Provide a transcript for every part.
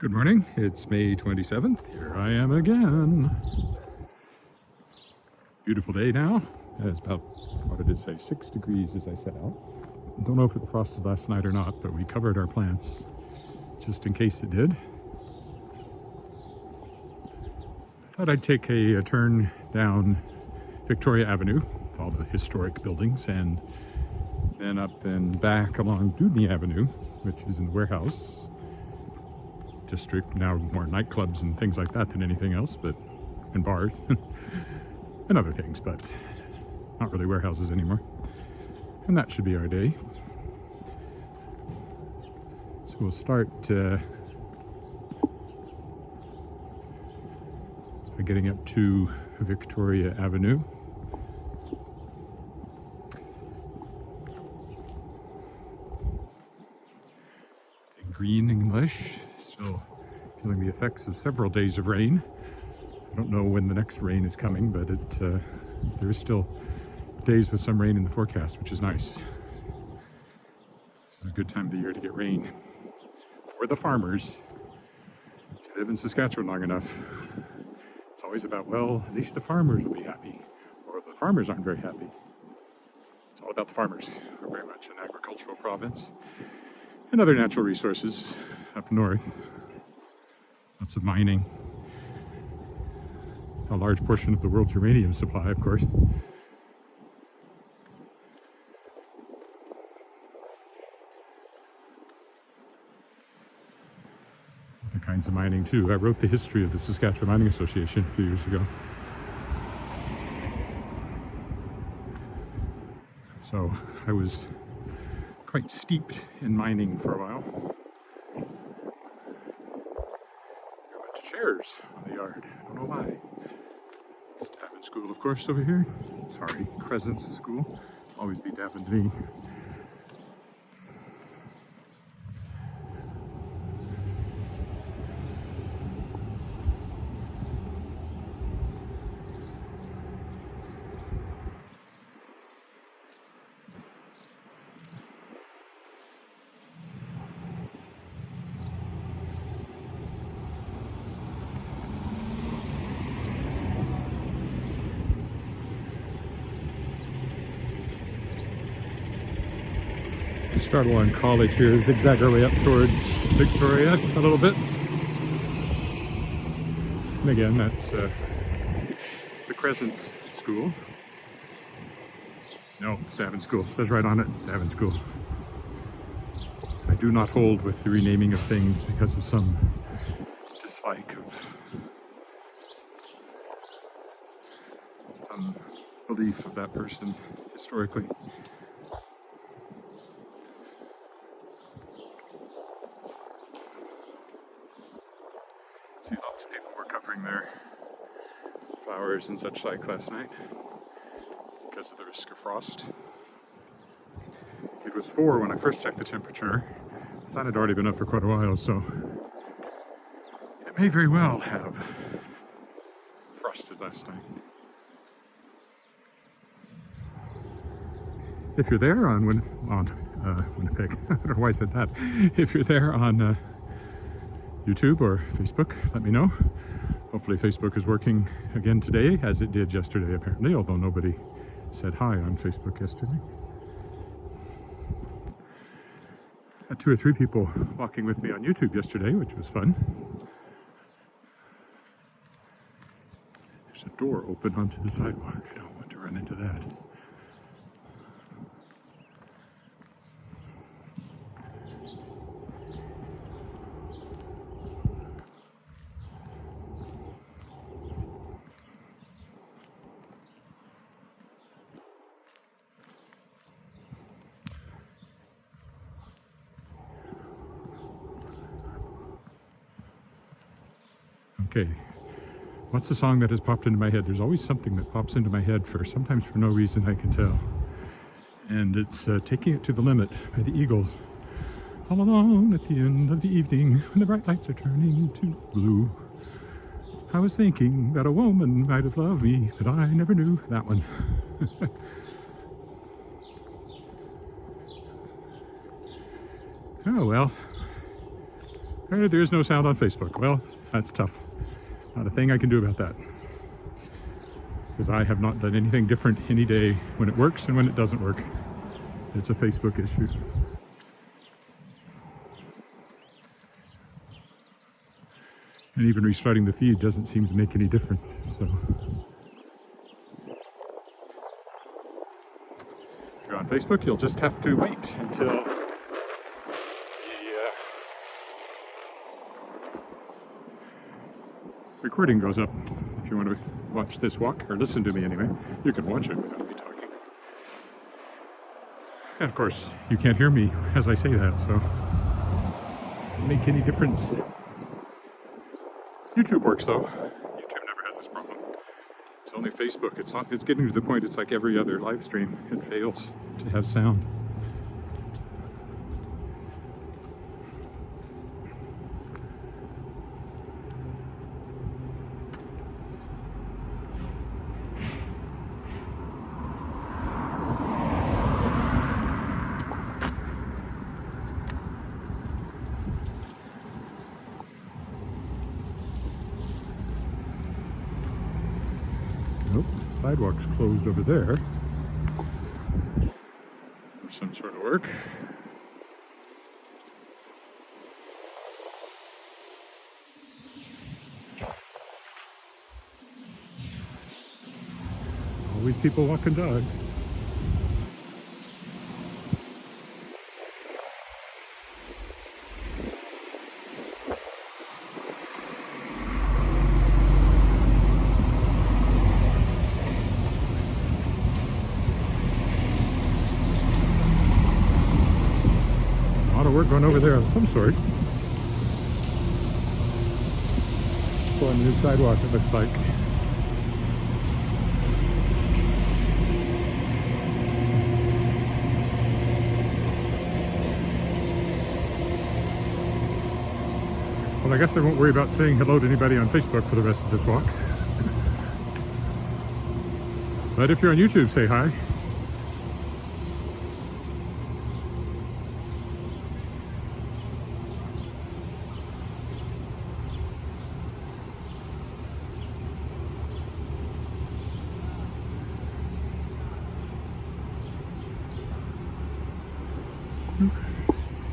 Good morning, it's May 27th. Here I am again. Beautiful day now. It's about, what did it say, 6 degrees as I set out. Don't know if it frosted last night or not, but we covered our plants just in case it did. I thought I'd take a turn down Victoria Avenue with all the historic buildings and then up and back along Dewdney Avenue, which is in the warehouse district, now more nightclubs and things like that than anything else, but and bars and other things, but not really warehouses anymore. And that should be our day. So we'll start by getting up to Victoria Avenue. Green English, still feeling the effects of several days of rain. I don't know when the next rain is coming, but there is still days with some rain in the forecast, which is nice. This is a good time of the year to get rain for the farmers. If you live in Saskatchewan long enough, it's always about, well, at least the farmers will be happy, or the farmers aren't very happy. It's all about the farmers. We're very much an agricultural province. And other natural resources up north. Lots of mining. A large portion of the world's uranium supply, of course. Other kinds of mining too. I wrote the history of the Saskatchewan Mining Association a few years ago. So I was quite steeped in mining for a while. There went chairs on the yard. I don't know why. It's Davin School, of course, over here. Sorry, Crescent's school. Always be Davin to me. Start along College here, zigzag our way up towards Victoria a little bit. And again, that's the Crescent School. No, it's Davin School. It says right on it, Davin School. I do not hold with the renaming of things because of some dislike of some belief of that person historically. See, lots of people were covering their flowers and such like last night because of the risk of frost. It was 4 when I first checked the temperature. The sun had already been up for quite a while, so it may very well have frosted last night. If you're there on Winnipeg, I don't know why I said that. If you're there on YouTube or Facebook, let me know. Hopefully Facebook is working again today, as it did yesterday apparently, although nobody said hi on Facebook yesterday. Had 2 or 3 people walking with me on YouTube yesterday, which was fun. There's a door open onto the sidewalk. I don't want to run into that. Okay, what's the song that has popped into my head? There's always something that pops into my head sometimes for no reason I can tell. And it's Taking It to the Limit by the Eagles. All alone at the end of the evening when the bright lights are turning to blue. I was thinking that a woman might have loved me, but I never knew. That one. Oh well, There is no sound on Facebook. Well, that's tough. Not a thing I can do about that. Because I have not done anything different any day when it works and when it doesn't work. It's a Facebook issue. And even restarting the feed doesn't seem to make any difference. So if you're on Facebook, you'll just have to wait until the recording goes up. If you want to watch this walk, or listen to me anyway, you can watch it without me talking. And of course, you can't hear me as I say that, so it doesn't make any difference. YouTube works though. YouTube never has this problem. It's only Facebook. It's getting to the point it's like every other live stream. It fails to have sound. Nope, sidewalk's closed over there for some sort of work. Always people walking dogs. Work going over there of some sort. On a new sidewalk, it looks like. Well, I guess I won't worry about saying hello to anybody on Facebook for the rest of this walk. But if you're on YouTube, say hi.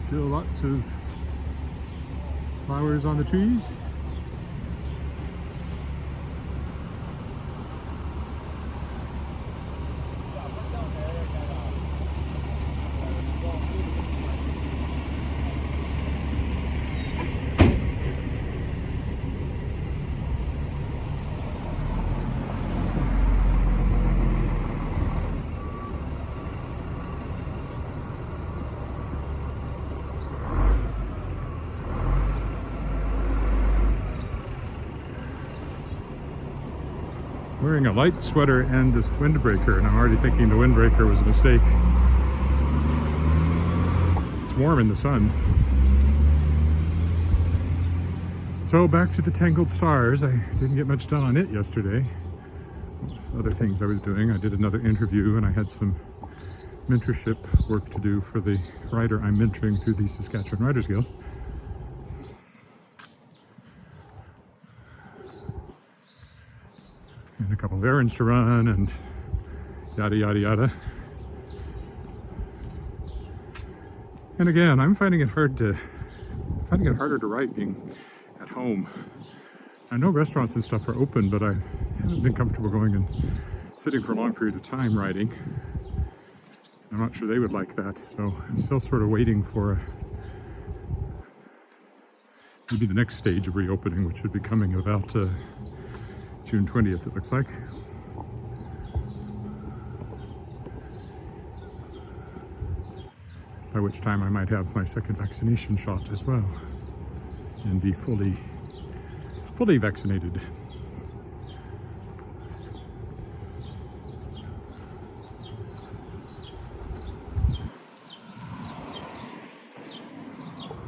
Still lots of flowers on the trees. Wearing a light sweater and this windbreaker, and I'm already thinking the windbreaker was a mistake. It's warm in the sun. So back to the Tangled Stars. I didn't get much done on it yesterday. Other things I was doing. I did another interview and I had some mentorship work to do for the writer I'm mentoring through the Saskatchewan Writers Guild. And a couple of errands to run and yada yada yada. And again, I'm finding it harder to write being at home. I know restaurants and stuff are open, but I haven't been comfortable going and sitting for a long period of time writing. I'm not sure they would like that, so I'm still sort of waiting for maybe the next stage of reopening, which would be coming about June 20th, it looks like. By which time I might have my second vaccination shot as well and be fully vaccinated.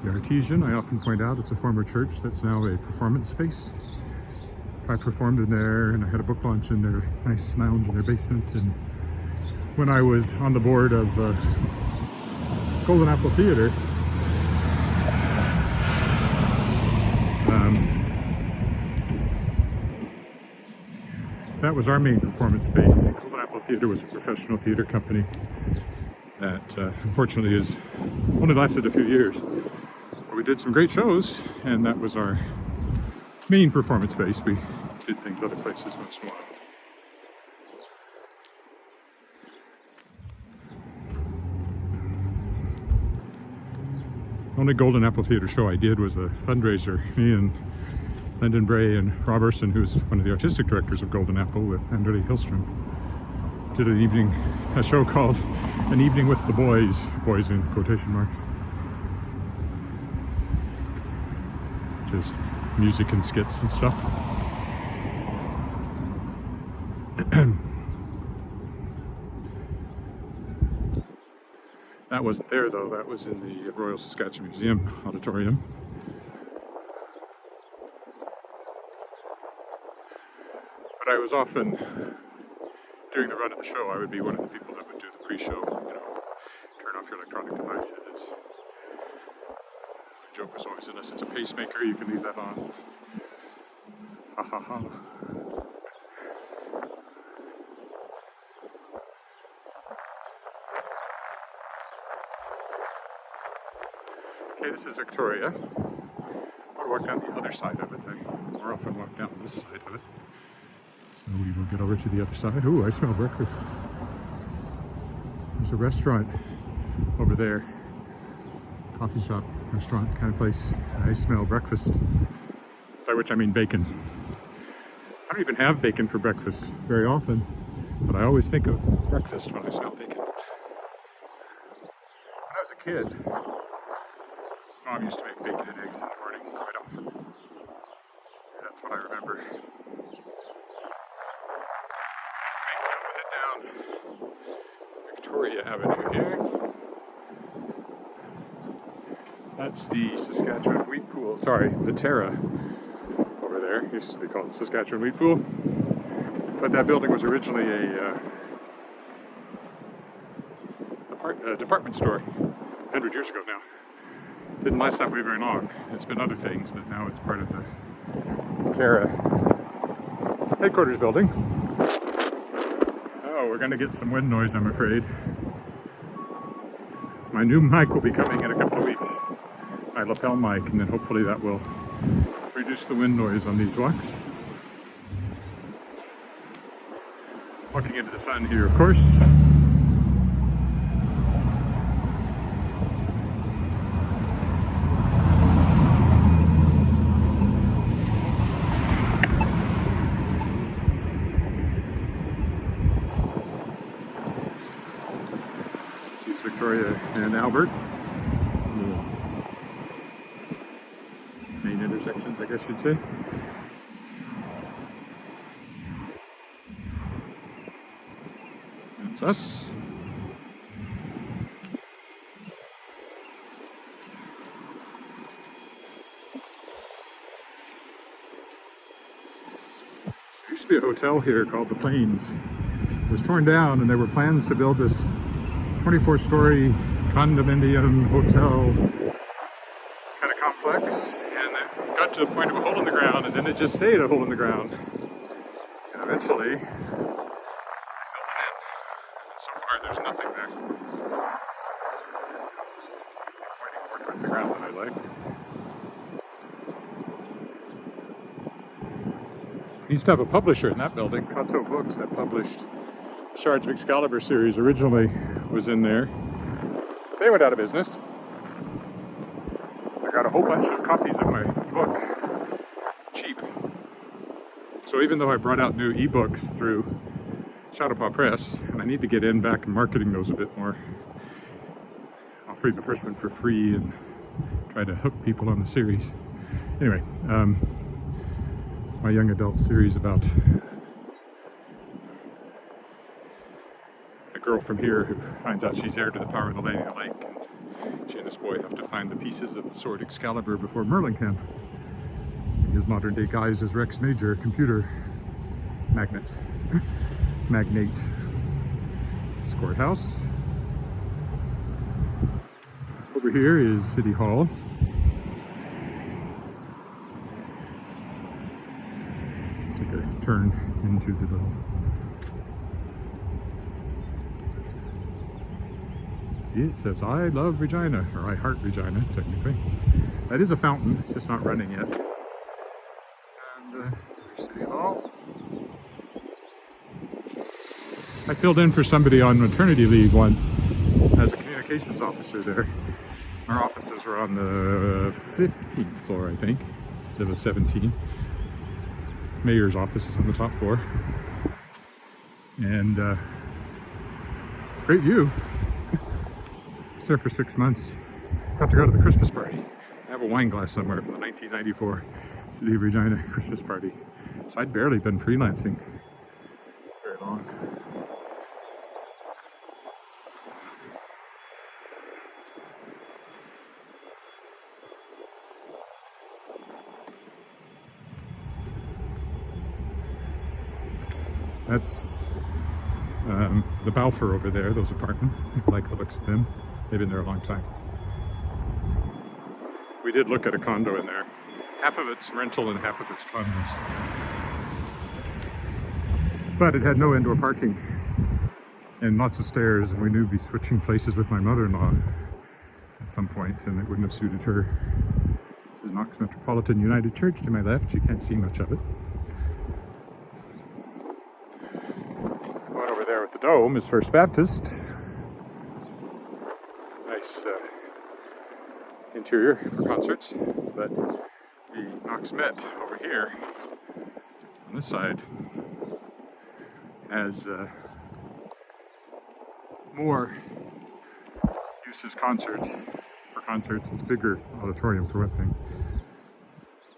The Artesian, I often point out, it's a former church that's now a performance space. I performed in there and I had a book launch in their nice lounge in their basement. And when I was on the board of Golden Apple Theater, That was our main performance space. Golden Apple Theatre was a professional theatre company that unfortunately has only lasted a few years. But we did some great shows, and that was our main performance space. We did things other places once in a while. The only Golden Apple Theatre show I did was a fundraiser. Me and Lyndon Bray and Rob Urson, who's one of the artistic directors of Golden Apple, with Anderle Hillstrom, did a show called An Evening with the Boys, boys in quotation marks. Just music and skits and stuff. That wasn't there though, that was in the Royal Saskatchewan Museum auditorium. But I was often, during the run of the show, I would be one of the people that would do the pre-show, turn off your electronic devices. My joke was always, unless it's a pacemaker, you can leave that on. Ha ha ha. Okay, this is Victoria. I'm going to walk down the other side of it. I more often walk down this side of it. So we will get over to the other side. Ooh, I smell breakfast. There's a restaurant over there. Coffee shop, restaurant kind of place. I smell breakfast. By which I mean bacon. I don't even have bacon for breakfast very often, but I always think of breakfast when I smell bacon. When I was a kid, Mom used to make bacon and eggs in the morning quite often. That's what I remember. Right, now we'll head down Victoria Avenue here. That's the Saskatchewan Wheat Pool. Sorry, Viterra over there. It used to be called Saskatchewan Wheat Pool. But that building was originally a department store 100 years ago now. Didn't last that way very long. It's been other things, but now it's part of the Viterra headquarters building. Oh, we're going to get some wind noise, I'm afraid. My new mic will be coming in a couple of weeks. My lapel mic, and then hopefully that will reduce the wind noise on these walks. Walking into the sun here, of course. This is Victoria and Albert. Main intersections, I guess you'd say. That's us. There used to be a hotel here called the Plains. It was torn down, and there were plans to build this 24-story condominium hotel kind of complex, and it got to the point of a hole in the ground, and then it just stayed a hole in the ground. And eventually, so far, there's nothing there. It's pointing more towards the ground than I like. We used to have a publisher in that building, Coteau Books, that published the Shards of Excalibur series. Originally was in there. They went out of business. I got a whole bunch of copies of my book cheap. So even though I brought out new ebooks through Shadowpaw Press, and I need to get in back and marketing those a bit more. I'll read the first one for free and try to hook people on the series. Anyway, it's my young adult series about a girl from here who finds out she's heir to the power of the Lady of the Lake, and she and this boy have to find the pieces of the sword Excalibur before Merlin can. In his modern day guise as Rex Major, computer magnate. This courthouse. Over here is City Hall. take a turn into the little... See, it says, I love Regina, or I heart Regina, technically. That is a fountain, it's just not running yet. And City Hall. I filled in for somebody on maternity leave once as a communications officer there. Our offices were on the 15th floor, I think, instead of 17. Mayor's office is on the top floor. And great view. I was there for 6 months. Got to go to the Christmas party. I have a wine glass somewhere from the 1994 City of Regina Christmas party. So I'd barely been freelancing very long. That's the Balfour over there, those apartments. I like the looks of them. They've been there a long time. We did look at a condo in there. Half of it's rental and half of it's condos. But it had no indoor parking and lots of stairs, and we knew we'd be switching places with my mother-in-law at some point, and it wouldn't have suited her. This is Knox Metropolitan United Church to my left. You can't see much of it. One over there with the dome is First Baptist. Nice interior for concerts, but the Knox Met over here on this side has more uses for concerts. It's bigger auditorium for one thing.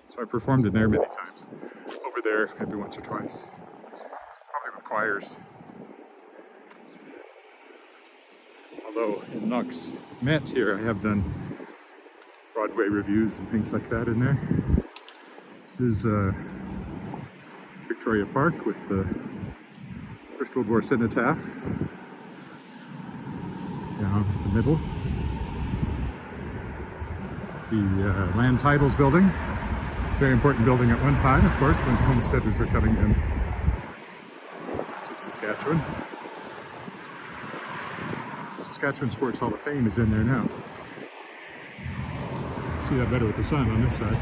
So I performed in there many times. Over there maybe once or twice. Probably with choirs. Although in Knox Met here I have done Broadway reviews and things like that in there. This is Victoria Park with the First World War cenotaph down the middle. The land titles building, very important building at one time, of course, when homesteaders were coming in to Saskatchewan. Saskatchewan Sports Hall of Fame is in there now. See that better with the sun on this side.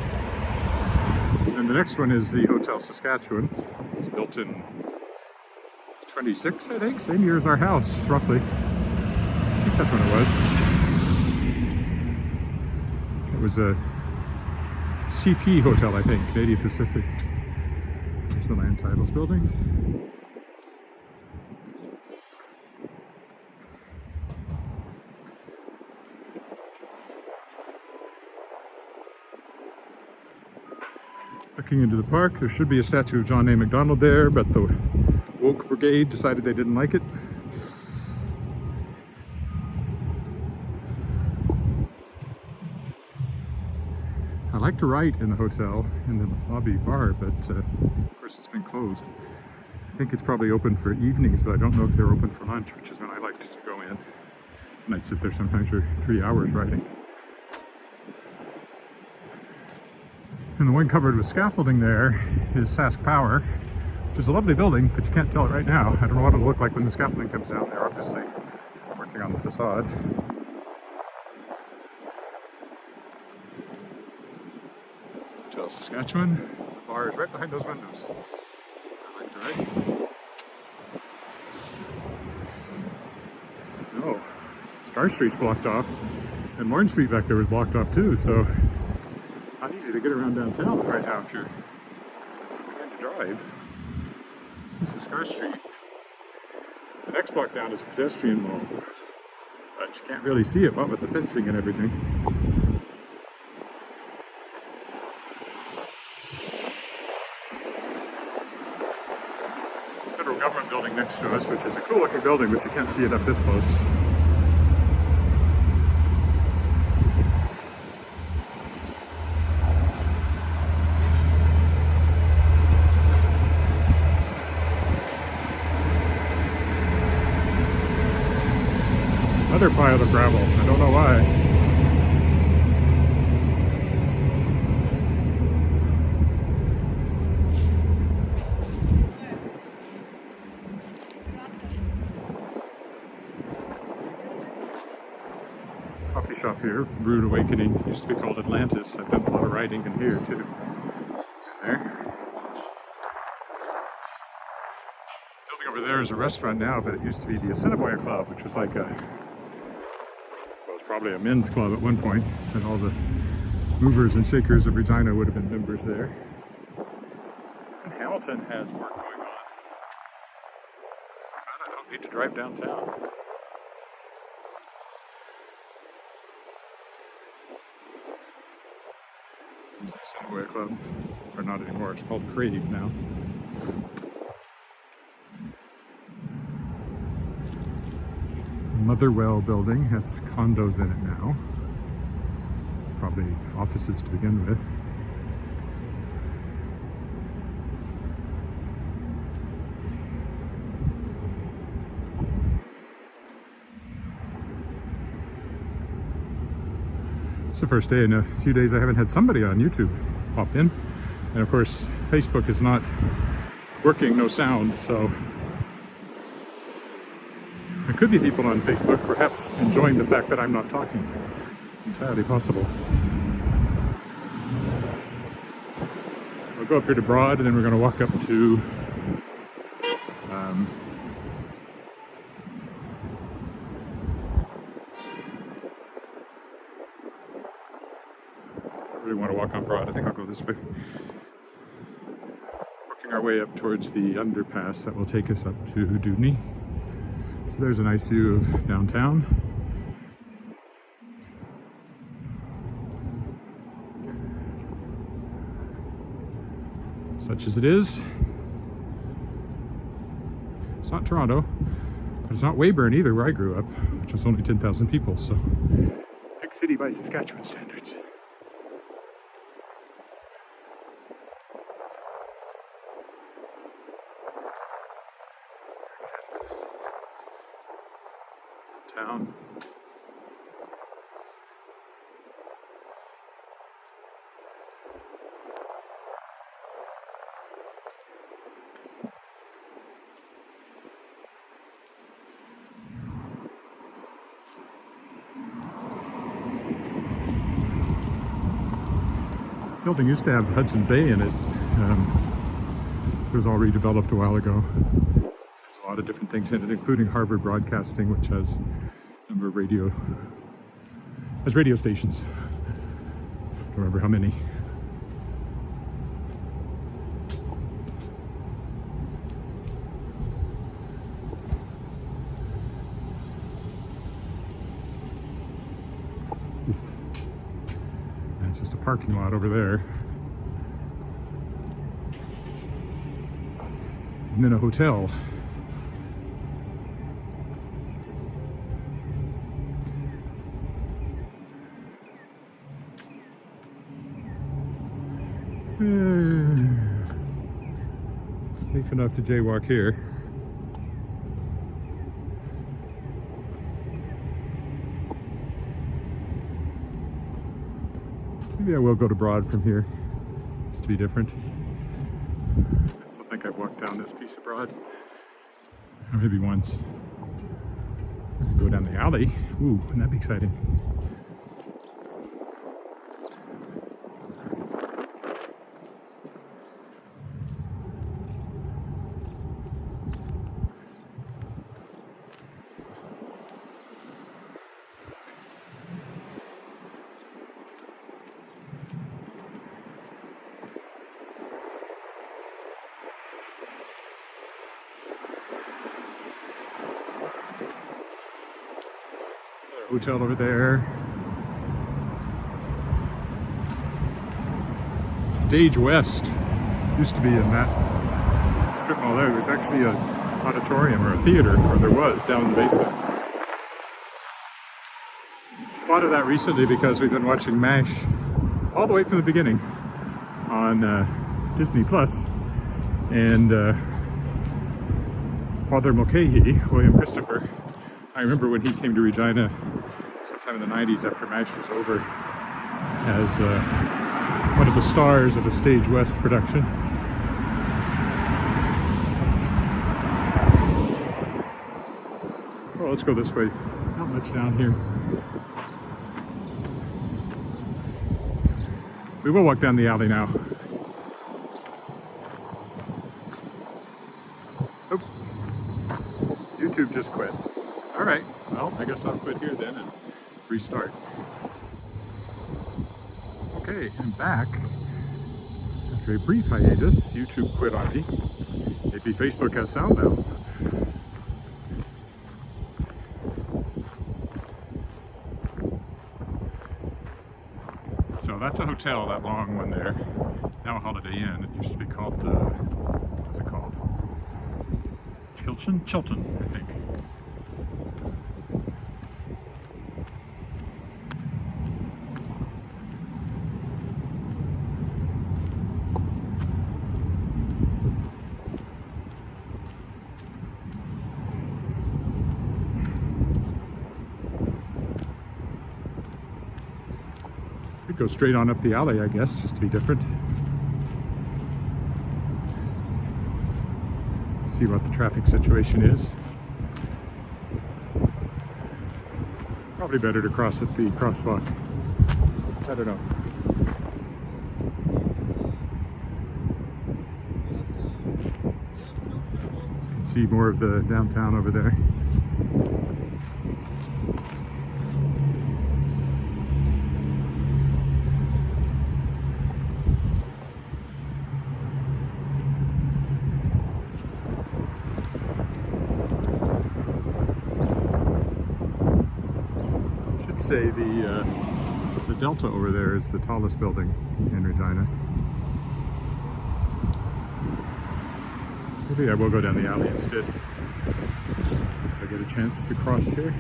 And the next one is the Hotel Saskatchewan. It's built in 26, I think, same year as our house, roughly. I think that's when it was. It was a CP hotel, I think, Canadian Pacific. There's the land titles building. Looking into the park, there should be a statue of John A. Macdonald there, but the woke brigade decided they didn't like it. I like to write in the hotel, in the lobby bar, but of course it's been closed. I think it's probably open for evenings, but I don't know if they're open for lunch, which is when I like to go in. And I'd sit there sometimes for 3 hours writing. And the one covered with scaffolding there is Sask Power, which is a lovely building, but you can't tell it right now. I don't know what it'll look like when the scaffolding comes down. They're obviously working on the facade. Hotel Saskatchewan. The bar is right behind those windows. I like to write. Oh, Star Street's blocked off. And Morn Street back there was blocked off too, so not easy to get around downtown right now if you're trying to drive. This is Scar Street. The next block down is a pedestrian mall, but you can't really see it, what with the fencing and everything. Federal government building next to us, which is a cool looking building, but you can't see it up this close. Another pile of gravel. I don't know why. shop here, Rude Awakening. It used to be called Atlantis. I've done a lot of riding in here too. There. Building over there is a restaurant now, but it used to be the Assiniboia Club, which was like well, it's probably a men's club at one point, and all the movers and shakers of Regina would have been members there. And Hamilton has work going on. But I don't need to drive downtown. This is the Assiniboia Club, or not anymore, it's called Crave now. Motherwell building has condos in it now. It's probably offices to begin with. It's the first day in a few days I haven't had somebody on YouTube pop in. And of course, Facebook is not working, no sound, so there could be people on Facebook perhaps enjoying the fact that I'm not talking. Entirely possible. We'll go up here to Broad, and then we're going to walk up to I really want to walk on Broad. I think I'll go this way. Working our way up towards the underpass that will take us up to Dewdney. So there's a nice view of downtown. Such as it is. It's not Toronto, but it's not Weyburn either, where I grew up, which was only 10,000 people, so big city by Saskatchewan standards. Town. Building used to have Hudson Bay in it. It was all redeveloped a while ago. There's a lot of different things in it, including Harvard Broadcasting, which has a number of radio stations. Don't remember how many. And it's just a parking lot over there. And then a hotel. Safe enough to jaywalk here. Maybe I will go to Broad from here, just to be different. I don't think I've walked down this piece of Broad. Or maybe once. I could go down the alley. Ooh, wouldn't that be exciting? Hotel over there. Stage West used to be in that strip mall there. There's actually an auditorium or a theater, or there was, down in the basement. Thought of that recently because we've been watching MASH all the way from the beginning on Disney Plus, and Father Mulcahy, William Christopher, I remember when he came to Regina sometime in the 90s after MASH was over as one of the stars of a Stage West production. Well, let's go this way. Not much down here. We will walk down the alley now. Oh, YouTube just quit. All right, well, I guess I'll quit here then and restart. Okay, I'm back. After a brief hiatus, YouTube quit on me. Maybe Facebook has sound now. So that's a hotel, that long one there. Now a Holiday Inn. It used to be called, what's it called? Chilton, I think. Could go straight on up the alley, I guess, just to be different. See what the traffic situation is. Probably better to cross at the crosswalk. I don't know. You can see more of the downtown over there. Say the Delta over there is the tallest building in Regina. Maybe I will go down the alley instead once I get a chance to cross here.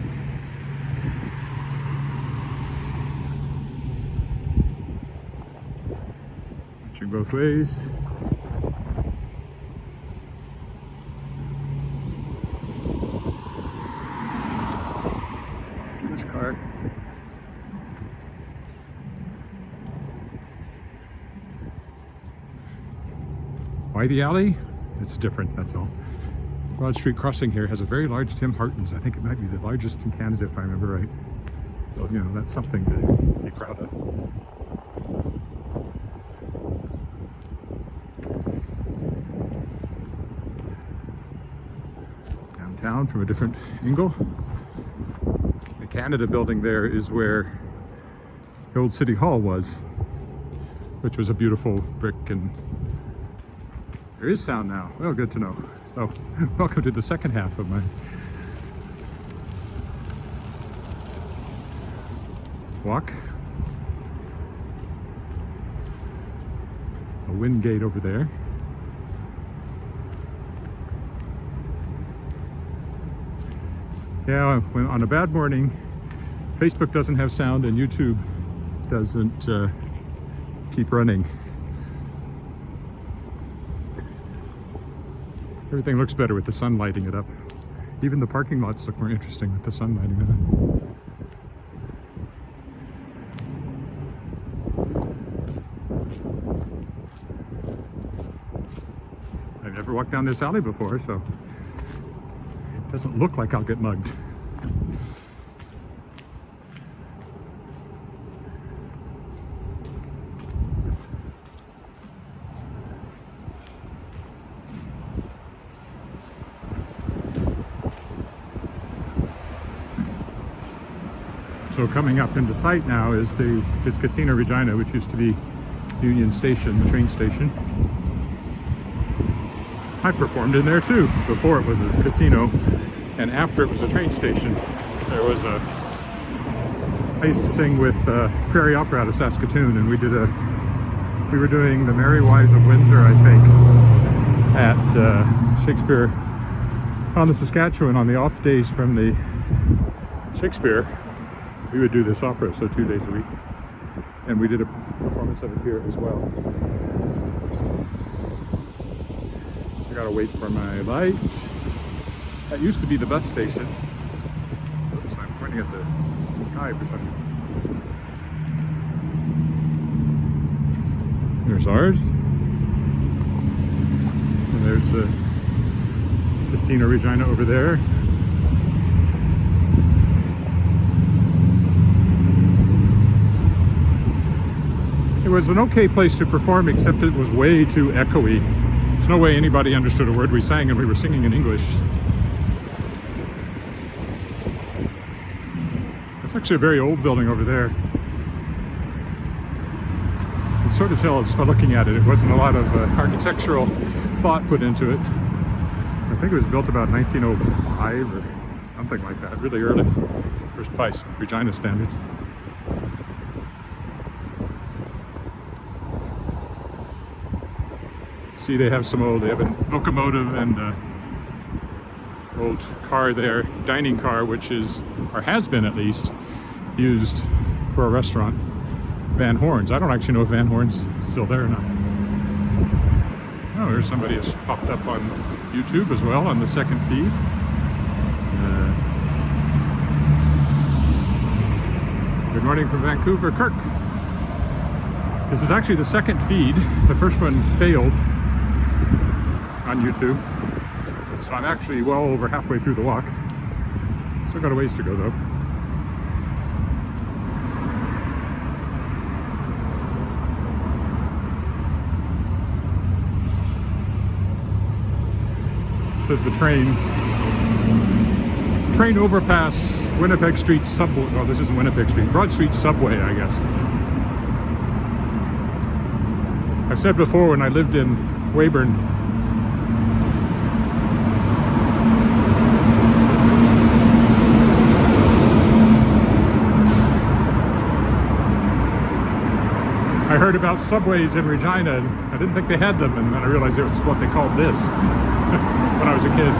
Watching both ways. This car. Why the alley? It's different, that's all. Broad Street crossing here has a very large Tim Hortons. I think it might be the largest in Canada if I remember right. So, you know, that's something to be proud of. Downtown from a different angle. The Canada building there is where the old City Hall was, which was a beautiful brick. And there is sound now. Well, good to know. So, welcome to the second half of my walk. A wind gate over there. Yeah, when on a bad morning, Facebook doesn't have sound and YouTube doesn't keep running. Everything looks better with the sun lighting it up. Even the parking lots look more interesting with the sun lighting it up. I've never walked down this alley before, so it doesn't look like I'll get mugged. So coming up into sight now is is Casino Regina, which used to be Union Station, the train station. I performed in there too, before it was a casino, and after it was a train station. There was I used to sing with Prairie Opera out of Saskatoon, and we were doing The Merry Wives of Windsor, I think, at Shakespeare on the Saskatchewan on the off days from the Shakespeare. We would do this opera, so 2 days a week. And we did a performance of it here as well. I gotta wait for my light. That used to be the bus station. Oops, I'm pointing at the sky for some reason. There's ours. And there's the Casino Regina over there. It was an okay place to perform, except it was way too echoey. There's no way anybody understood a word we sang, and we were singing in English. It's actually a very old building over there. You can sort of tell just by looking at it. It wasn't a lot of architectural thought put into it. I think it was built about 1905 or something like that, really early. First by Regina standards. See, they have they have a locomotive and old car there, dining car, which is, or has been at least, used for a restaurant. Van Horn's. I don't actually know if Van Horn's still there or not. Oh, there's somebody has popped up on YouTube as well on the second feed. Good morning from Vancouver, Kirk. This is actually the second feed. The first one failed on YouTube. So I'm actually well over halfway through the walk. Still got a ways to go though. There's the train overpass Winnipeg Street subway. Oh, this isn't Winnipeg Street. Broad Street subway, I guess. I've said before, when I lived in Weyburn, I heard about subways in Regina, and I didn't think they had them, and then I realized it was what they called this when I was a kid.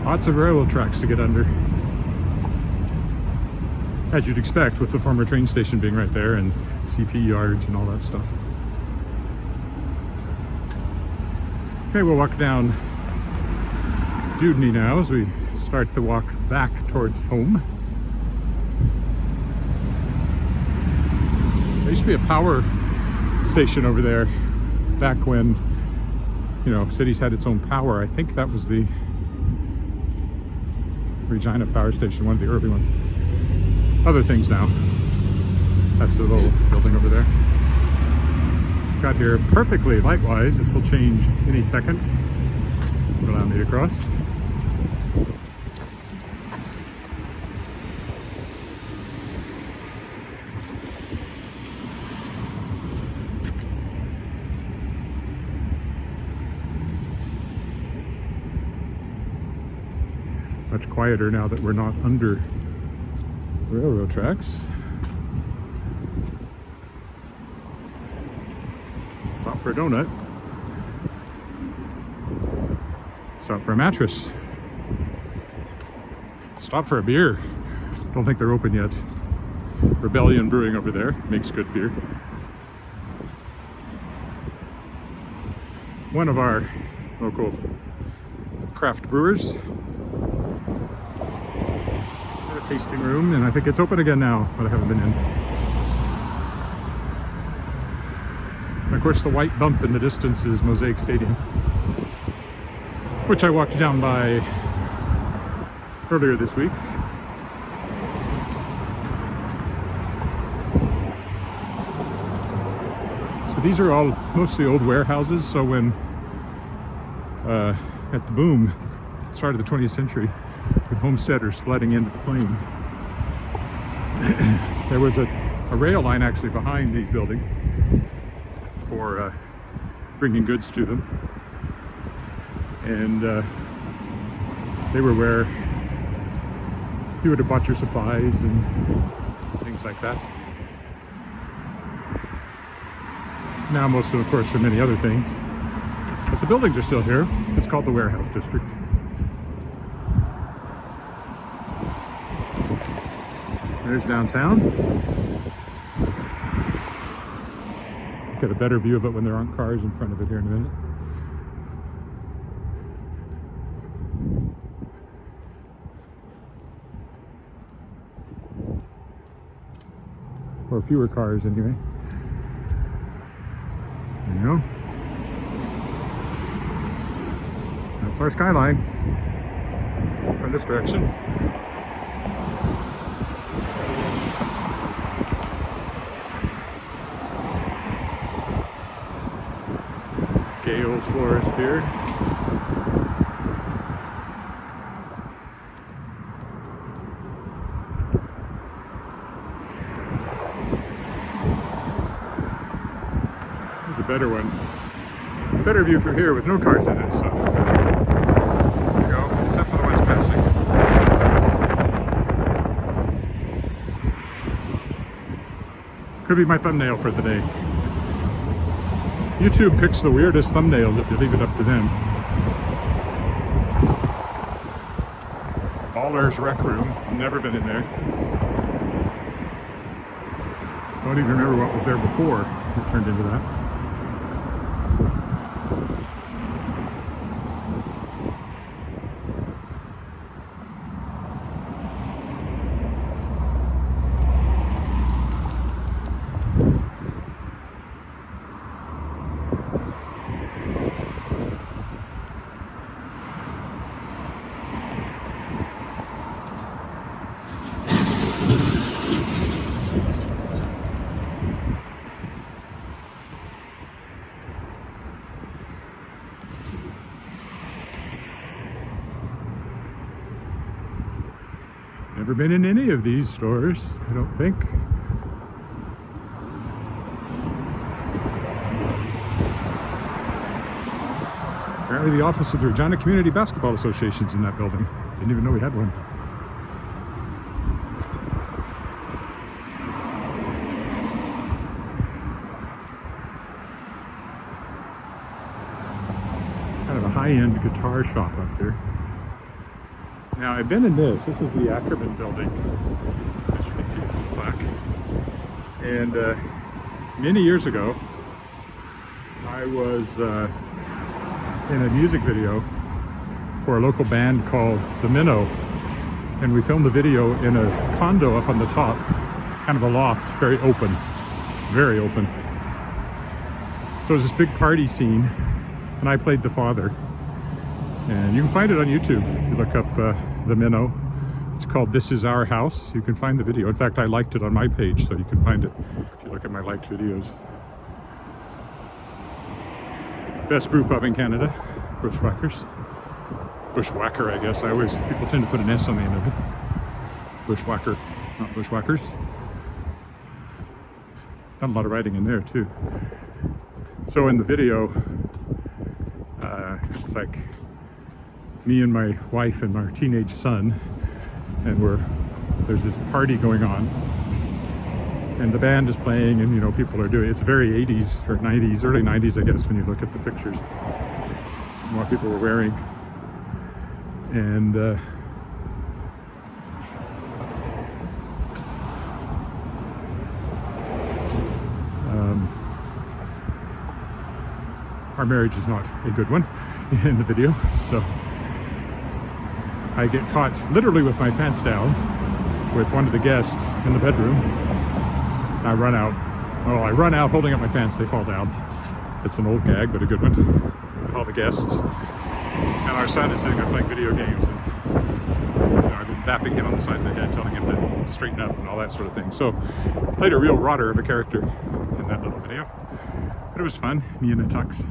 Lots of railroad tracks to get under, as you'd expect with the former train station being right there and CP yards and all that stuff. Okay, we'll walk down Dewdney now as we start the walk back towards home. There used to be a power station over there back when, you know, cities had its own power. I think that was the Regina Power Station, one of the early ones. Other things now. That's the little building over there. Got here perfectly lightwise. This will change any second. It'll allow me to cross. Much quieter now that we're not under railroad tracks. Stop for a donut. Stop for a mattress. Stop for a beer. Don't think they're open yet. Rebellion Brewing over there makes good beer. One of our local craft brewers. Tasting room, and I think it's open again now, but I haven't been in. And of course the white bump in the distance is Mosaic Stadium, which I walked down by earlier this week. So these are all mostly old warehouses, so when at the boom, the start of the 20th century, with homesteaders flooding into the plains, there was a rail line actually behind these buildings for bringing goods to them, and they were where you would have bought your supplies and things like that. Now most of course, are many other things. But the buildings are still here. It's called the Warehouse District. There's downtown. Get a better view of it when there aren't cars in front of it here in a minute. Or fewer cars anyway. There you go. That's our skyline from this direction. Gales Forest here. There's a better one. Better view from here with no cars in it, so there you go, except for the ones passing. Could be my thumbnail for the day. YouTube picks the weirdest thumbnails if you leave it up to them. Baller's Rec Room, never been in there. Don't even remember what was there before it turned into that. Never been in any of these stores, I don't think. Apparently the office of the Regina Community Basketball Association's in that building. Didn't even know we had one. Kind of a high-end guitar shop up here. Now, I've been in this. This is the Ackerman building, as you can see from the plaque. And many years ago, I was in a music video for a local band called The Minnow. And we filmed the video in a condo up on the top, kind of a loft, very open, very open. So it was this big party scene, and I played the father. And you can find it on YouTube if you look up The Minnow. It's called This Is Our House. You can find the video. In fact, I liked it on my page, so you can find it if you look at my liked videos. Best brew pub in Canada, Bushwhackers. Bushwhacker, I guess. People tend to put an S on the end of it. Bushwhacker, not Bushwhackers. Done a lot of writing in there too. So in the video, it's like me and my wife and our teenage son, and there's this party going on, and the band is playing, and people are doing, it's very 80s or 90s, early 90s, I guess, when you look at the pictures and what people were wearing. And our marriage is not a good one in the video, so I get caught literally with my pants down with one of the guests in the bedroom. I run out. Oh, I run out holding up my pants, they fall down. It's an old gag, but a good one, with all the guests. And our son is sitting there playing video games, and I've been tapping him on the side of the head, telling him to straighten up and all that sort of thing. So, played a real rotter of a character in that little video. But it was fun, me in a tux.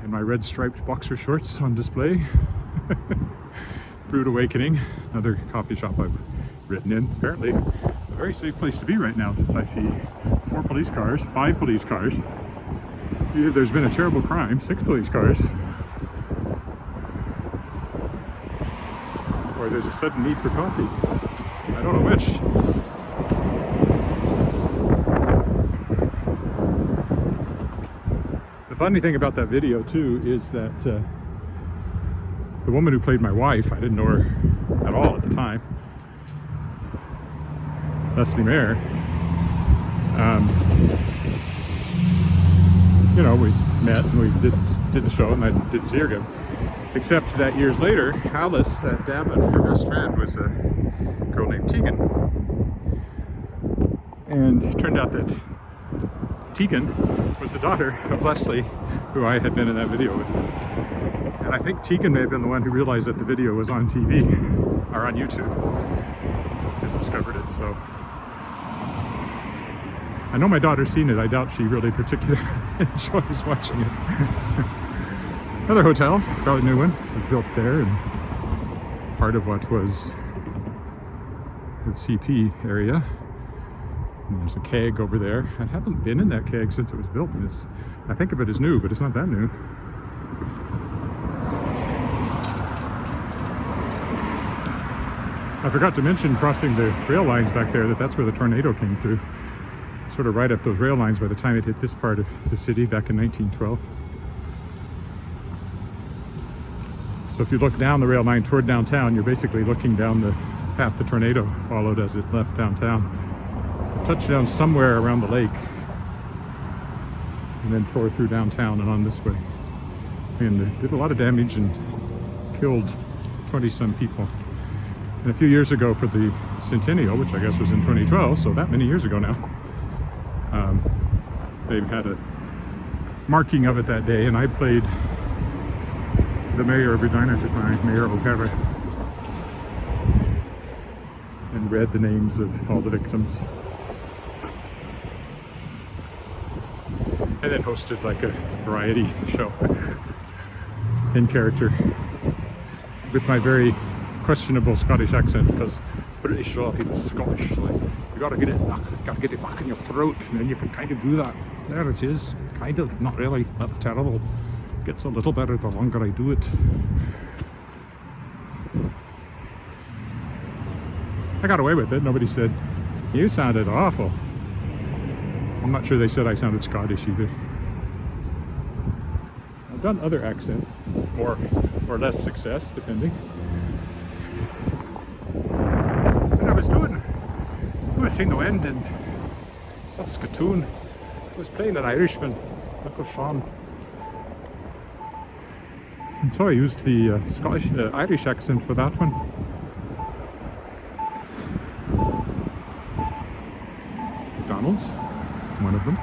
And my red striped boxer shorts on display. Brewed Awakening, another coffee shop I've written in. Apparently, a very safe place to be right now, since I see 5 police cars. Either there's been a terrible crime, 6 police cars, or there's a sudden need for coffee. I don't know which. The funny thing about that video too is that the woman who played my wife, I didn't know her at all at the time, Leslie Mayer. You know, we met and we did the show, and I did see her again. Except that years later, Alice at Dammit, her best friend, was a girl named Tegan. And it turned out that Tegan was the daughter of Leslie, who I had been in that video with. And I think Tegan may have been the one who realized that the video was on TV, or on YouTube, and discovered it. So I know my daughter's seen it. I doubt she really particularly enjoys watching it. Another hotel, fairly new one, was built there, and part of what was the CP area. And there's a keg over there. I haven't been in that keg since it was built, and I think of it as new, but it's not that new. I forgot to mention, crossing the rail lines back there, that's where the tornado came through. Sort of right up those rail lines by the time it hit this part of the city back in 1912. So if you look down the rail line toward downtown, you're basically looking down the path the tornado followed as it left downtown. It touched down somewhere around the lake and then tore through downtown and on this way. And it did a lot of damage and killed 20-some people. And a few years ago for the centennial, which I guess was in 2012, so that many years ago now, they had a marking of it that day, and I played the mayor of Regina at the time, Mayor O'Hara, and read the names of all the victims. And then hosted like a variety show in character with my very questionable Scottish accent, because it's pretty sure he was Scottish, so like, you gotta get it back in your throat, and then you can kind of do that. There it is, kind of, not really, that's terrible. Gets a little better the longer I do it. I got away with it. Nobody said, you sounded awful. I'm not sure they said I sounded Scottish either. I've done other accents, more or less success, depending. And I was seeing the wind in Saskatchewan. I was playing an Irishman, Uncle Sean. And so I used the Irish accent for that one. McDonald's, one of them.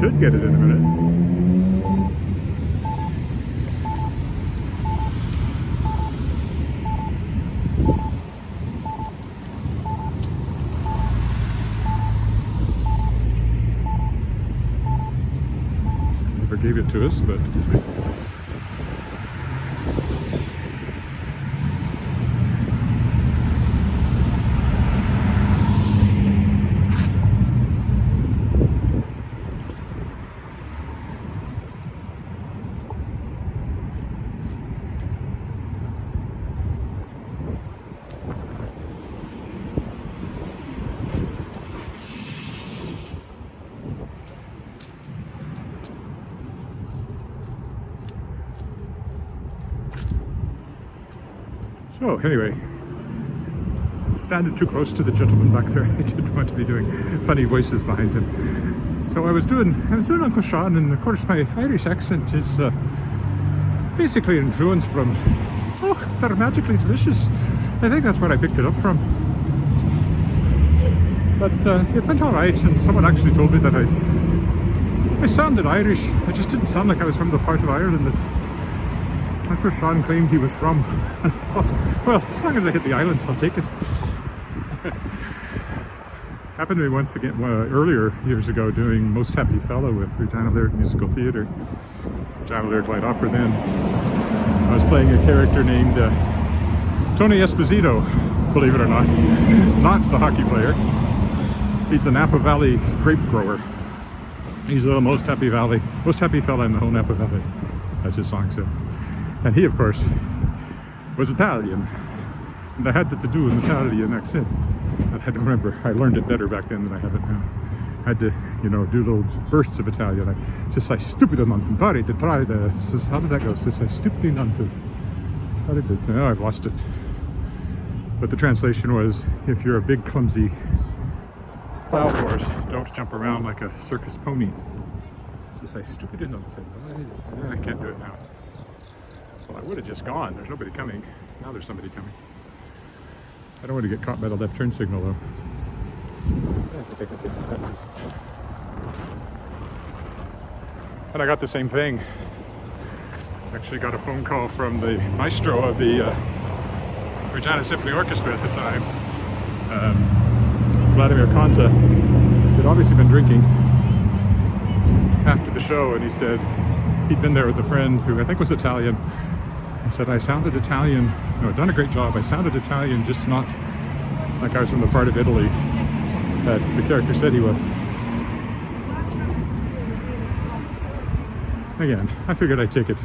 Should get it in a minute. Never gave it to us, but so anyway, standing too close to the gentleman back there. I didn't want to be doing funny voices behind him. So I was doing Uncle Sean, and of course my Irish accent is basically influenced from, oh, they're magically delicious. I think that's where I picked it up from. But it went all right, and someone actually told me that I sounded Irish. I just didn't sound like I was from the part of Ireland that Uncle Sean claimed he was from. I thought, well, as long as I hit the island, I'll take it. Happened to me once again earlier years ago doing Most Happy Fellow with Regina Lyric Musical Theatre, Regina Lyric Light Opera then. I was playing a character named Tony Esposito, believe it or not. Not the hockey player. He's a Napa Valley grape grower. He's the most happy fella in the whole Napa Valley, as his song said. And he, of course, was Italian. And I had to do an Italian accent. I had to remember, I learned it better back then than I have it now. I had to, you know, do little bursts of Italian. Se sei stupido non tentare to try the, how did that go? Se sei stupido non to, how did it? No, I've lost it. But the translation was, if you're a big clumsy plow horse, don't jump around like a circus pony. Se sei stupido non tentare. I can't do it now. Well, I would have just gone. There's nobody coming. Now there's somebody coming. I don't want to get caught by the left turn signal though. I think I can take the chances. And I got the same thing. Actually got a phone call from the maestro of the Regina Symphony Orchestra at the time, Vladimir Konta. He'd obviously been drinking after the show, and he said he'd been there with a friend who I think was Italian. He said, I sounded Italian, you know, done a great job. I sounded Italian, just not like I was from the part of Italy that the character said he was. Again, I figured I'd take it.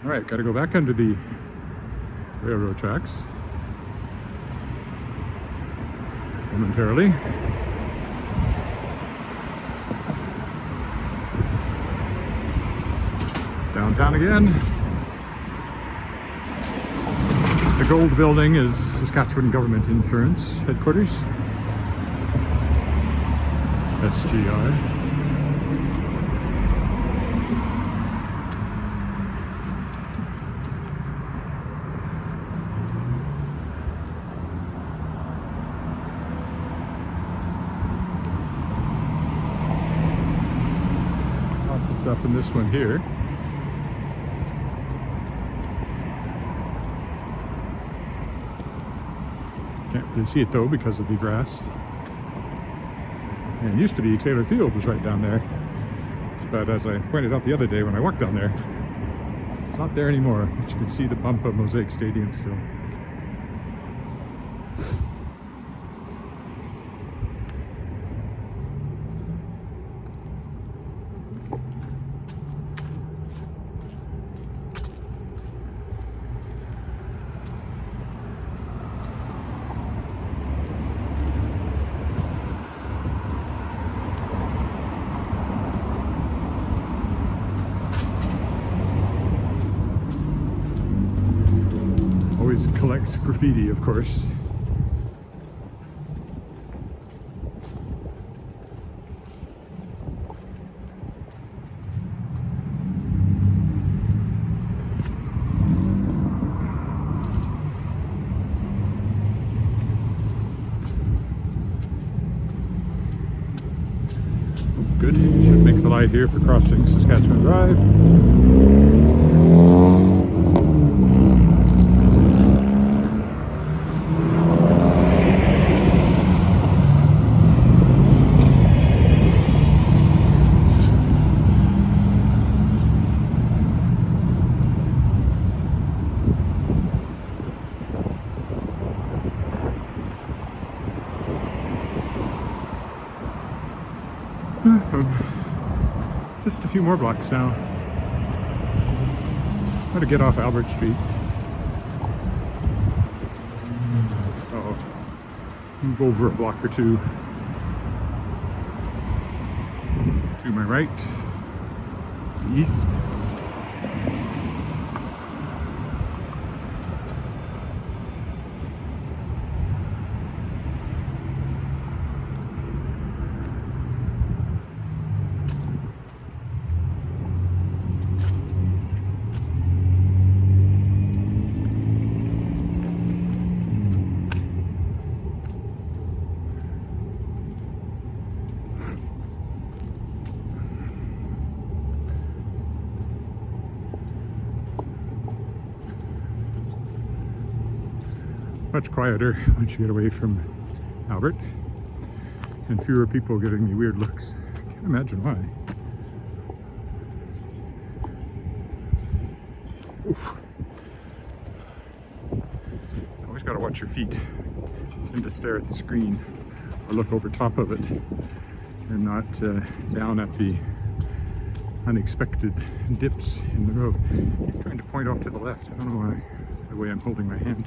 All right, gotta go back under the railroad tracks momentarily. Downtown again. The gold building is Saskatchewan Government Insurance Headquarters. SGI. Lots of stuff in this one here. Can't really see it though because of the grass. And it used to be Taylor Field was right down there. But as I pointed out the other day when I walked down there, it's not there anymore. But you can see the bump of Mosaic Stadium still. Always collects graffiti, of course. Good. Should make the light here for crossing Saskatchewan Drive. Just a few more blocks now. Got to get off Albert Street. So move over a block or two to my right, east. Much quieter once you get away from Albert, and fewer people giving me weird looks. I can't imagine why. Oof. Always got to watch your feet. Tend to stare at the screen or look over top of it and not down at the unexpected dips in the road. He's trying to point off to the left. I don't know why, the way I'm holding my hand.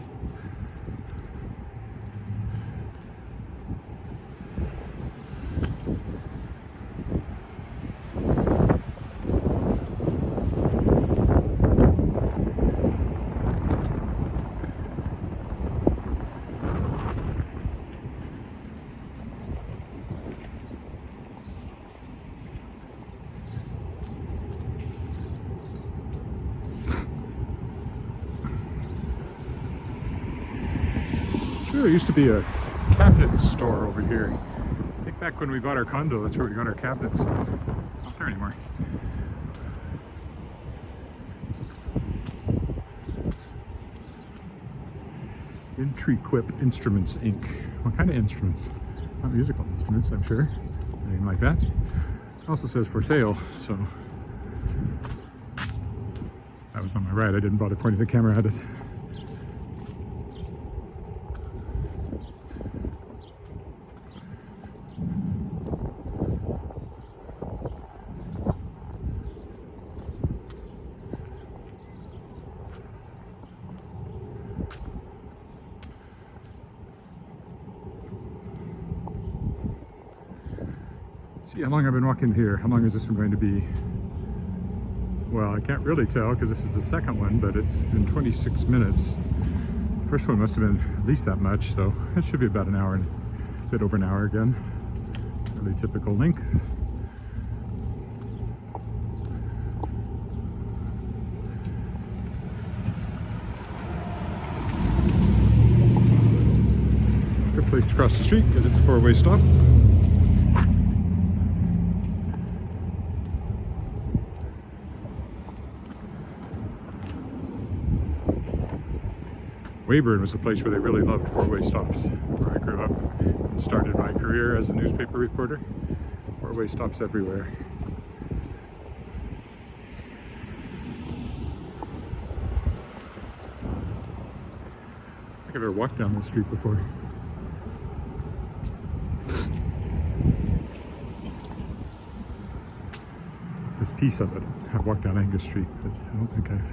There used to be a cabinet store over here. I think back when we bought our condo, that's where we got our cabinets. Not there anymore. Intriquip Instruments Inc. What kind of instruments? Not musical instruments, I'm sure. A name like that. It also says for sale, so that was on my right. I didn't bother pointing the camera at it. See how long I've been walking here. How long is this one going to be? Well, I can't really tell because this is the second one, but it's been 26 minutes. The first one must have been at least that much, so it should be about an hour and a bit over an hour again. Really typical length. Good place to cross the street because it's a four-way stop. Weyburn was a place where they really loved four-way stops, where I grew up and started my career as a newspaper reporter. Four-way stops everywhere. I think I've ever walked down this street before. This piece of it. I've walked down Angus Street, but I don't think I've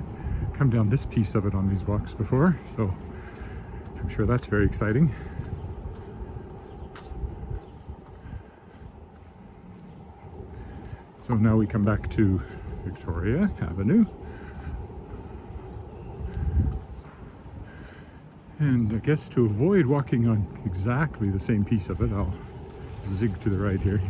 come down this piece of it on these walks before, so I'm sure that's very exciting. So now we come back to Victoria Avenue. And I guess to avoid walking on exactly the same piece of it, I'll zig to the right here.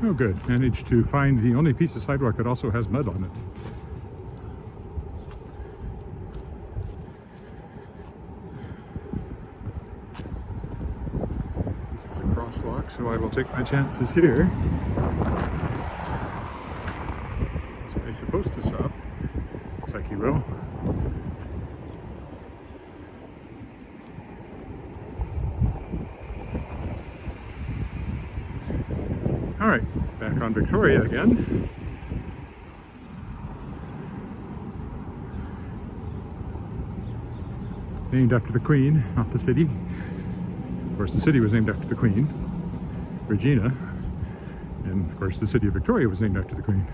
Oh good, managed to find the only piece of sidewalk that also has mud on it. This is a crosswalk, so I will take my chances here. Is he supposed to stop? Looks like he will. All right, back on Victoria again. Named after the Queen, not the city. Of course, the city was named after the Queen, Regina, and of course the city of Victoria was named after the Queen.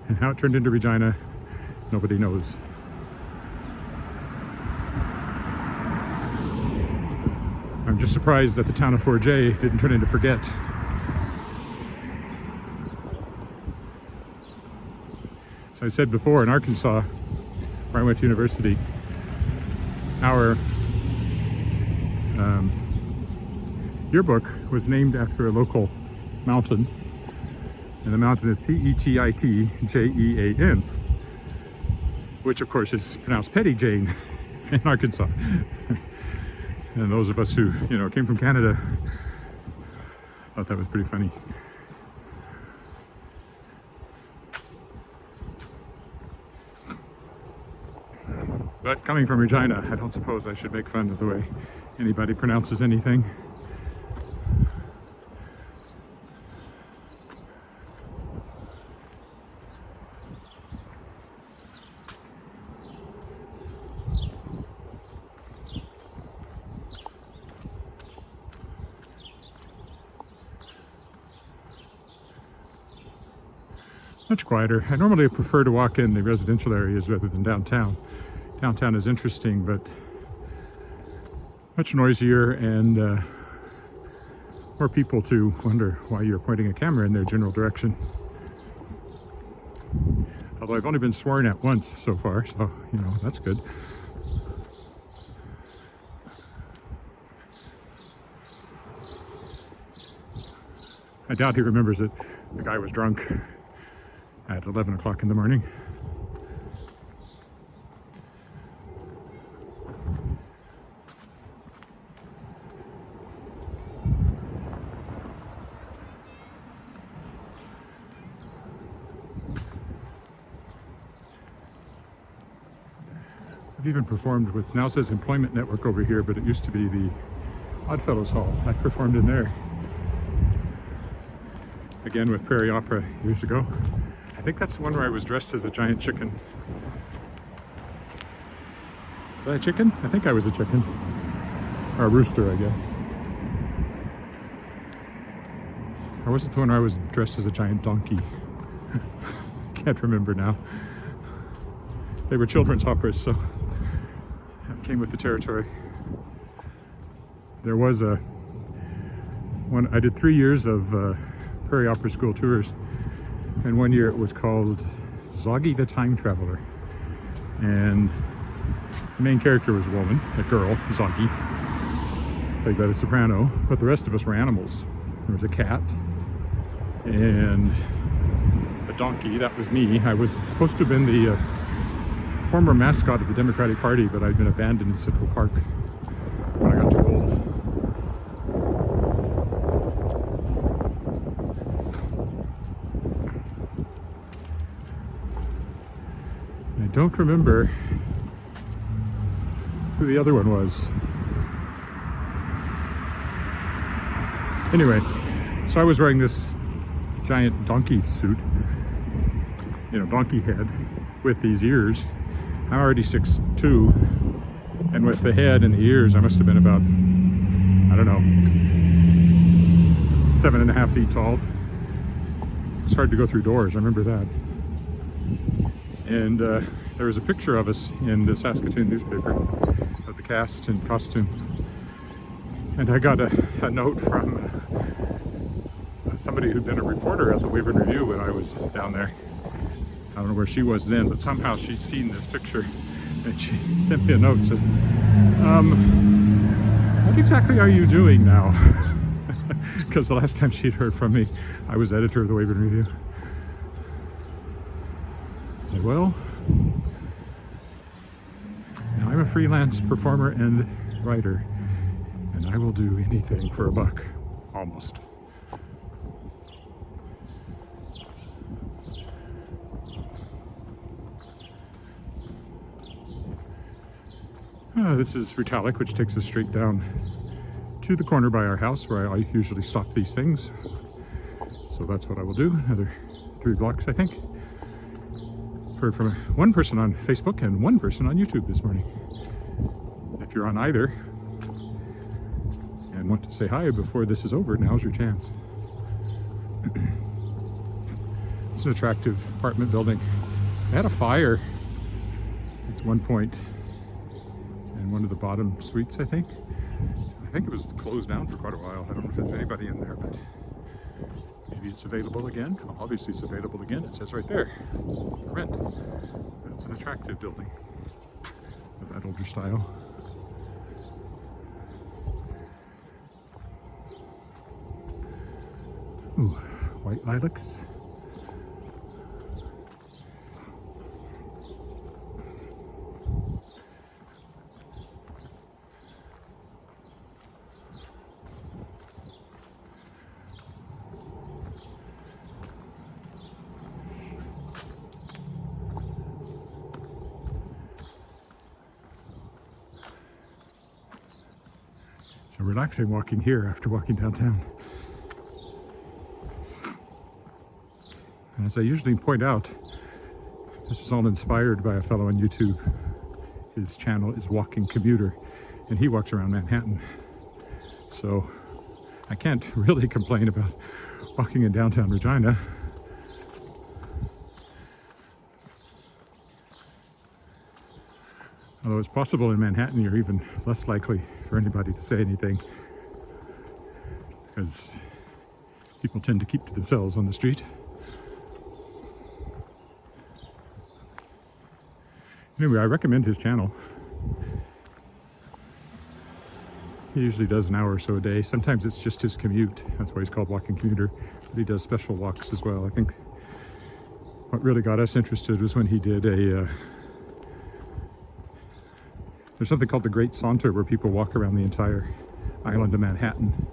And how it turned into Regina, nobody knows. just surprised that the town of 4J didn't turn into Forget. So I said before, in Arkansas, where I went to university, our yearbook was named after a local mountain, and the mountain is Petitjean, which of course is pronounced Petty Jane in Arkansas. And those of us who, you know, came from Canada thought that was pretty funny. But coming from Regina, I don't suppose I should make fun of the way anybody pronounces anything. Much quieter. I normally prefer to walk in the residential areas rather than downtown. Downtown is interesting, but much noisier and more people to wonder why you're pointing a camera in their general direction. Although I've only been sworn at once so far, so, you know, that's good. I doubt he remembers it. The guy was drunk at 11 o'clock in the morning. I've even performed with, now says Employment Network over here, but it used to be the Oddfellows Hall. I performed in there. Again with Prairie Opera years ago. I think that's the one where I was dressed as a giant chicken. Was I a chicken? I think I was a chicken. Or a rooster, I guess. Or was it the one where I was dressed as a giant donkey? Can't remember now. They were children's operas, so that came with the territory. There was a one. I did 3 years of Prairie Opera School tours, and one year it was called Zoggy the Time Traveler, and the main character was a woman, a girl, Zoggy, played by the soprano, but the rest of us were animals. There was a cat and a donkey. That was me. I was supposed to have been the former mascot of the Democratic Party, but I'd been abandoned in Central Park when I got too old. I don't remember who the other one was. Anyway, so I was wearing this giant donkey suit, you know, donkey head with these ears. I'm already 6'2", and with the head and the ears, I must have been about, I don't know, 7.5 feet tall. It's hard to go through doors, I remember that. And there was a picture of us in the Saskatchewan newspaper of the cast in costume. And I got a note from somebody who'd been a reporter at the Weyburn Review when I was down there. I don't know where she was then, but somehow she'd seen this picture and she sent me a note and said, what exactly are you doing now? Because the last time she'd heard from me, I was editor of the Weyburn Review. I said, well, now I'm a freelance performer and writer, and I will do anything for a buck, almost. This is Retallick, which takes us straight down to the corner by our house where I usually stock these things. So that's what I will do. Another 3 blocks, I think. Heard from one person on Facebook and one person on YouTube this morning. If you're on either and want to say hi before this is over, now's your chance. It's an attractive apartment building. They had a fire at one point in one of the bottom suites, I think. I think it was closed down for quite a while. I don't know if there's anybody in there, but maybe it's available again. Obviously it's available again. It says right there, for rent. That's an attractive building of that older style. Ooh, white lilacs. So relaxing walking here after walking downtown. And as I usually point out, this was all inspired by a fellow on YouTube. His channel is Walking Commuter, and he walks around Manhattan. So I can't really complain about walking in downtown Regina. Although it's possible in Manhattan, you're even less likely for anybody to say anything, because people tend to keep to themselves on the street. Anyway, I recommend his channel. He usually does an hour or so a day. Sometimes it's just his commute. That's why he's called Walking Commuter. But he does special walks as well. I think what really got us interested was when he did there's something called the Great Saunter, where people walk around the entire island of Manhattan.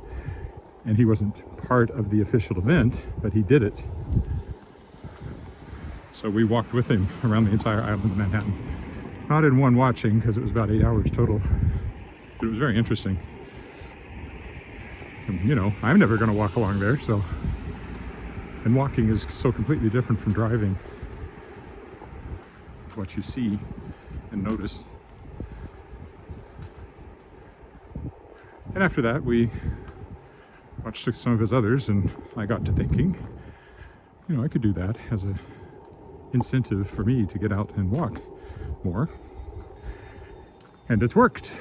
And he wasn't part of the official event, but he did it. So we walked with him around the entire island of Manhattan. Not in one watching, because it was about 8 hours total. But it was very interesting. And, you know, I'm never going to walk along there, so... And walking is so completely different from driving. What you see and notice. And after that, we watched some of his others, and I got to thinking, you know, I could do that as a incentive for me to get out and walk more. And it's worked.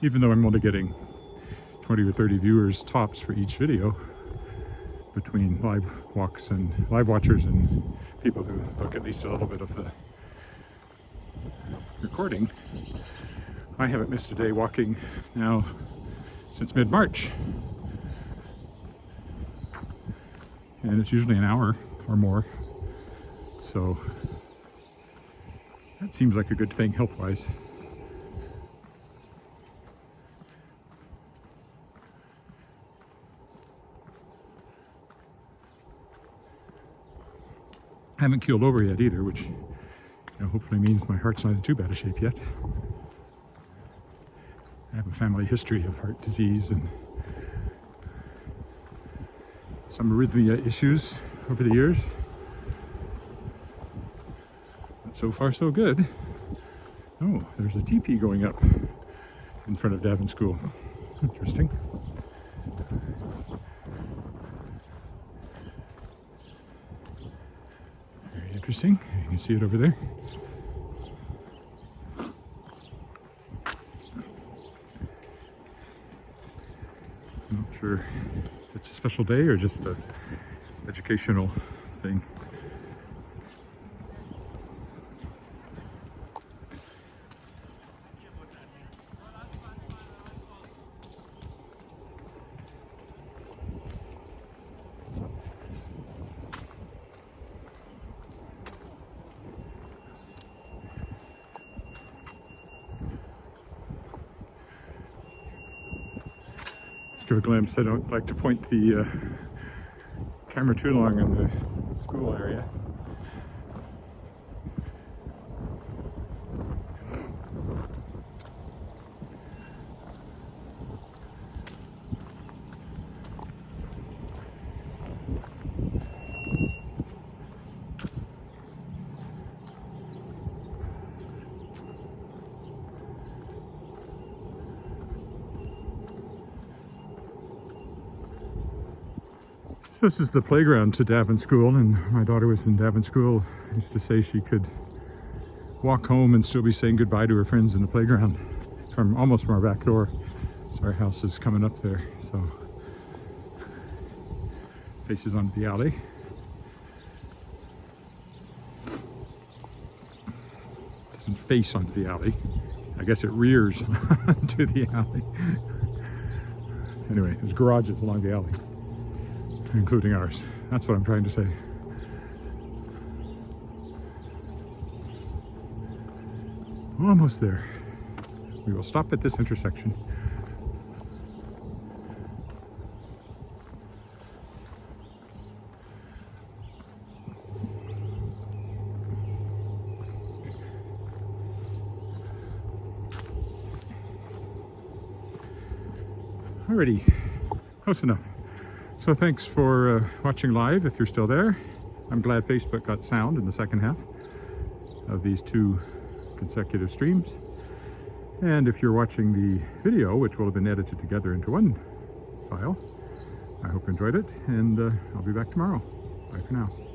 Even though I'm only getting 20 or 30 viewers tops for each video, between live walks and live watchers and people who look at least a little bit of the recording, I haven't missed a day walking now since mid-March. And it's usually an hour or more. So that seems like a good thing health-wise. I haven't keeled over yet either, which, you know, hopefully means my heart's not in too bad a shape yet. I have a family history of heart disease and some arrhythmia issues over the years. But so far so good. Oh, there's a teepee going up in front of Davin School. Interesting. Very interesting. You can see it over there. I'm not sure if it's a special day or just an educational thing. Give a glimpse. I don't like to point the camera too long in the school area. This is the playground to Davin School, and my daughter was in Davin School. I used to say she could walk home and still be saying goodbye to her friends in the playground from our back door. So our house is coming up there, so faces onto the alley. Doesn't face onto the alley. I guess it rears onto the alley. Anyway, there's garages along the alley, including ours. That's what I'm trying to say. Almost there. We will stop at this intersection. Alrighty, close enough. So thanks for watching live if you're still there. I'm glad Facebook got sound in the second half of these 2 consecutive streams. And if you're watching the video, which will have been edited together into one file, I hope you enjoyed it, and I'll be back tomorrow. Bye for now.